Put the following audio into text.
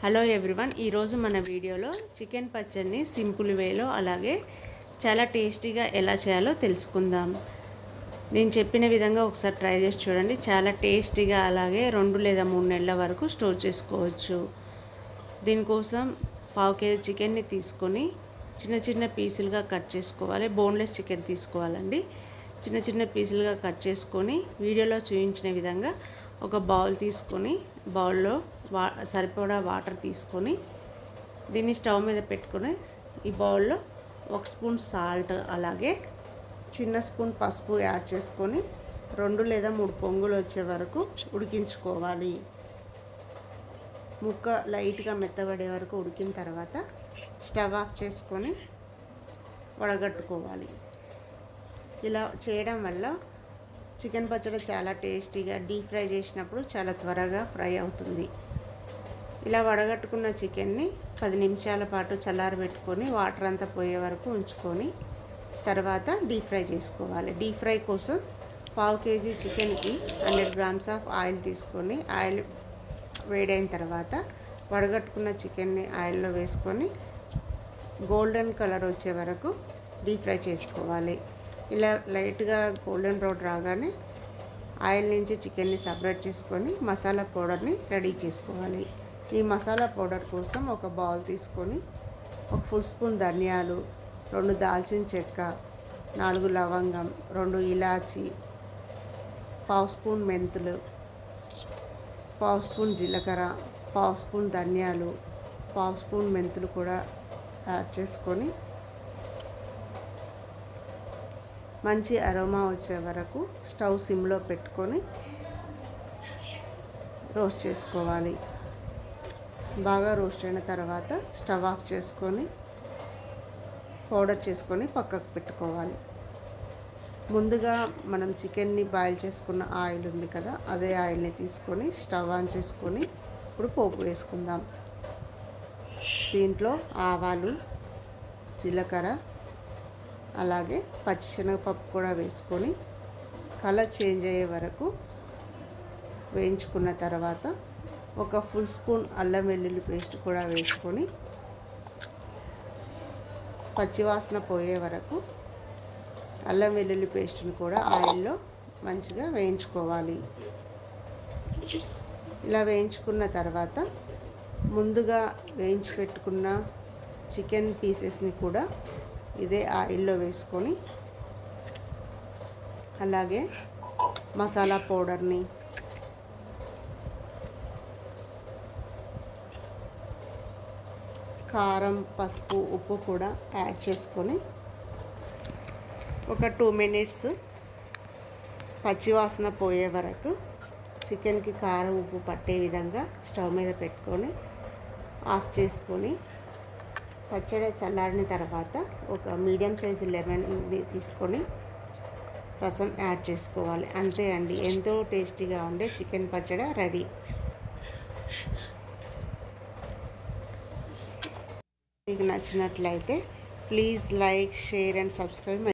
Hello everyone, ఈరోజు మన వీడియోలో చికెన్ పచ్చడిని సింపుల్ వేలో అలాగే చాలా టేస్టీగా ఎలా చేయాలో తెలుసుకుందాం. నేను చెప్పిన విధంగా ఒకసారి ట్రై చేసి చూడండి. చాలా టేస్టీగా అలాగే 2 లేదా 3 నెలల వరకు స్టోర్ చేసుకోవచ్చు. దీనికోసం పావు కేజీ చికెన్ని తీసుకొని చిన్న చిన్న పీసులుగా కట్ చేసుకోవాలి. బోన్లెస్ చికెన్ తీసుకోవాలండి. చిన్న చిన్న పీసులుగా కట్ చేసుకొని వీడియోలో చూపించిన విధంగా ఒక బౌల్ తీసుకొని బౌల్లో సరిపడా వాటర్ తీసుకొని దీన్ని స్టవ్ మీద పెట్టుకొని ఈ బౌల్లో 1 స్పూన్ సాల్ట్ అలాగే చిన్న స్పూన్ పసుపు యాడ్ చేసుకొని 2 లేదా 3 పొంగులు వచ్చే వరకు ఉడికించుకోవాలి. ముక్క లైట్గా మెత్తబడే వరకు ఉడికిన తర్వాత స్టవ్ ఆఫ్ చేసుకొని వడగట్టుకోవాలి. ఇలా చేయడం వల్ల చికెన్ పచ్చడి చాలా టేస్టీగా డీప్ ఫ్రై చేసినప్పుడు చాలా త్వరగా ఫ్రై అవుతుంది. ఇలా వడగట్టుకున్న చికెన్ని 10 నిమిషాల పాటు చల్లారబెట్టుకొని వాటర్ అంతా పోయే వరకు ఉంచుకొని తర్వాత డీప్ ఫ్రై చేసుకోవాలి. డీప్ ఫ్రై కోసం పావు కేజీ చికెన్కి 100 గ్రామ్స్ ఆఫ్ ఆయిల్ తీసుకొని ఆయిల్ వేడైన తర్వాత వడగట్టుకున్న చికెన్ని ఆయిల్లో వేసుకొని గోల్డెన్ కలర్ వచ్చే వరకు డీప్ ఫ్రై చేసుకోవాలి. ఇలా లైట్గా గోల్డెన్ బ్రౌన్ రాగానే ఆయిల్ నుంచి చికెన్ని సపరేట్ చేసుకొని మసాలా పౌడర్ని రెడీ చేసుకోవాలి. ఈ మసాలా పౌడర్ కోసం ఒక బౌల్ తీసుకొని 1 ఫుల్ స్పూన్ ధనియాలు, 2 దాల్చిన చెక్క, 4 లవంగం, 2 ఇలాచి, పావు స్పూన్ మెంతులు, పావు స్పూన్ జీలకర్ర, పావు స్పూన్ ధనియాలు, పావు స్పూన్ మెంతులు కూడా యాడ్ చేసుకొని మంచి అరోమా వచ్చే వరకు స్టవ్ సిమ్లో పెట్టుకొని రోస్ట్ చేసుకోవాలి. బాగా రోస్ట్ అయిన తర్వాత స్టవ్ ఆఫ్ చేసుకొని పౌడర్ చేసుకొని పక్కకు పెట్టుకోవాలి. ముందుగా మనం చికెన్ని బాయిల్ చేసుకున్న ఆయిల్ ఉంది కదా, అదే ఆయిల్ని తీసుకొని స్టవ్ ఆన్ చేసుకొని ఇప్పుడు పోపు వేసుకుందాం. దీంట్లో ఆవాలు, జీలకర్ర అలాగే పచ్చిశనగపప్పు కూడా వేసుకొని కలర్ చేంజ్ అయ్యే వరకు వేయించుకున్న తర్వాత 1 ఫుల్ స్పూన్ అల్లం వెల్లుల్లి పేస్ట్ కూడా వేసుకొని పచ్చివాసన పోయే వరకు అల్లం వెల్లుల్లి పేస్ట్ని కూడా ఆయిల్లో మంచిగా వేయించుకోవాలి. ఇలా వేయించుకున్న తర్వాత ముందుగా వేయించి పెట్టుకున్న చికెన్ పీసెస్ని కూడా ఇదే ఆయిల్లో వేసుకొని అలాగే మసాలా పౌడర్ని, కారం, పసుపు, ఉప్పు కూడా యాడ్ చేసుకొని ఒక 2 మినిట్స్ పచ్చివాసన పోయే వరకు చికెన్కి కారం, ఉప్పు పట్టే విధంగా స్టవ్ మీద పెట్టుకొని ఆఫ్ చేసుకొని పచ్చడి చల్లారిన తర్వాత ఒక మీడియం సైజు లెమన్ తీసుకొని రసం యాడ్ చేసుకోవాలి. అంతే అండి, ఎంతో టేస్టీగా ఉండే చికెన్ పచ్చడి రెడీ. మీకు నచ్చినట్లయితే please like, share and subscribe.